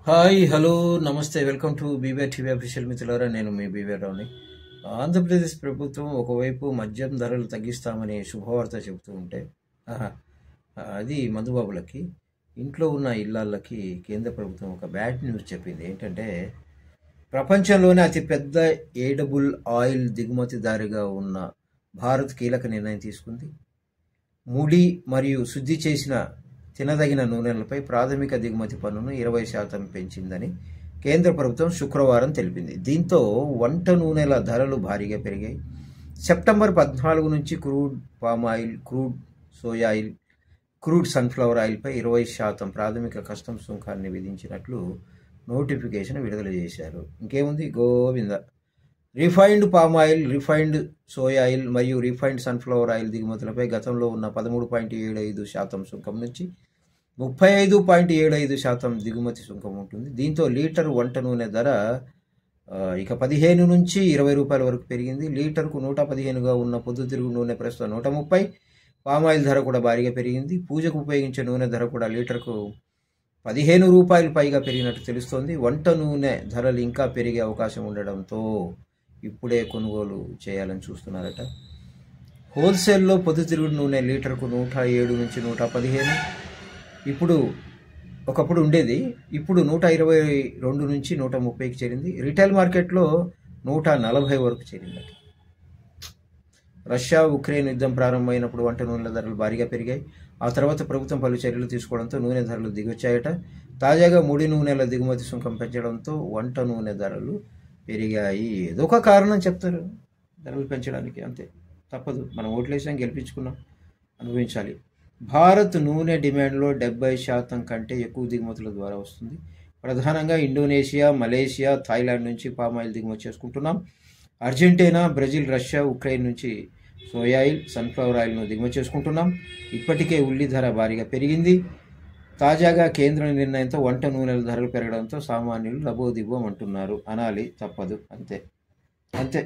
Hi hello నమస్తే welcome to BBR TV official మిత్రులారా నేను మీ బీబీఆర్ రావుని. ఆంధ్రప్రదేశ్ ప్రభుత్వం ఒకవైపు మద్యం ధరలు తగ్గిస్తామని శుభవార్త చెబుతూ ఉంటే ఆహా, అది మందుబాబులకి ఇంట్లో ఉన్న ఇళ్ళకి కేంద్ర ప్రభుత్వం ఒక బ్యాడ్ న్యూస్ చెప్పింది. ఏంటంటే ప్రపంచంలోనే అతిపెద్ద ఎడిబుల్ ఆయిల్ దిగుమతిదారిగా ఉన్న భారత్ కీలక నిర్ణయం తీసుకుంది. ముడి మరియు శుద్ధి చేసిన తినదగిన నూనెలపై ప్రాథమిక దిగుమతి పన్నును 20% పెంచిందని కేంద్ర ప్రభుత్వం శుక్రవారం తెలిపింది. దీంతో వంట నూనెల ధరలు భారీగా పెరిగాయి. సెప్టెంబర్ 14 నుంచి crude palm oil, crude soya oil, crude sunflower ఆయిల్పై 20% ప్రాథమిక కస్టమ్స్ సుంకాన్ని విధించినట్లు నోటిఫికేషన్ విడుదల చేశారు. ఇంకేముంది Govinda. Refined palm oil, refined soya oil మరియు రిఫైన్డ్ సన్ఫ్లవర్ ఆయిల్ దిగుమతులపై గతంలో ఉన్న 13.75% సుంకం నుంచి 35.75% దిగుమతి సుంకం ఉంటుంది. దీంతో లీటర్ వంట నూనె ధర ఇక 15 నుంచి 20 రూపాయల వరకు పెరిగింది. లీటర్కు 115గా ఉన్న పొద్దుతిరుగు నూనె ప్రస్తుతం 130. పామ్ ఆయిల్ ధర కూడా భారీగా పెరిగింది. పూజకు ఉపయోగించే నూనె ధర కూడా లీటర్కు 15 రూపాయలు పైగా పెరిగినట్టు తెలుస్తోంది. వంట నూనె ధరలు ఇంకా పెరిగే అవకాశం ఉండడంతో ఇప్పుడే కొనుగోలు చేయాలని చూస్తున్నారట. హోల్సేల్లో పొద్దుతిరుగుడు నూనె లీటర్కు 107 నుంచి 115 ఇప్పుడు ఒకప్పుడు ఉండేది, ఇప్పుడు 122 నుంచి 130కి చేరింది. రిటైల్ మార్కెట్లో 140 వరకు చేరిందట. రష్యా ఉక్రెయిన్ యుద్ధం ప్రారంభమైనప్పుడు వంట నూనెల ధరలు భారీగా పెరిగాయి. ఆ తర్వాత ప్రభుత్వం పలు చర్యలు తీసుకోవడంతో నూనె ధరలు దిగొచ్చాయట. తాజాగా ముడి నూనెల దిగుమతి సుంకం పెంచడంతో వంట నూనె ధరలు పెరిగాయి. ఏదో ఒక కారణం చెప్తారు ధరలు పెంచడానికి, అంతే, తప్పదు. మనం ఓట్లేసాం, గెలిపించుకున్నాం, అనుభవించాలి. భారత్ నూనె డిమాండ్లో 70% కంటే ఎక్కువ దిగుమతుల ద్వారా వస్తుంది. ప్రధానంగా ఇండోనేషియా, మలేషియా, థాయిలాండ్ నుంచి పామ్ ఆయిల్ దిగుమతి చేసుకుంటున్నాం. అర్జెంటీనా, బ్రెజిల్, రష్యా, ఉక్రెయిన్ నుంచి సోయా ఆయిల్, సన్ఫ్లవర్ ఆయిల్ను దిగుమతి చేసుకుంటున్నాం. ఇప్పటికే ఉల్లి ధర భారీగా పెరిగింది. తాజాగా కేంద్ర నిర్ణయంతో వంట నూనెల ధరలు పెరగడంతో సామాన్యులు లబోదిబోమంటున్నారు. అనాలి, తప్పదు, అంతే అంతే.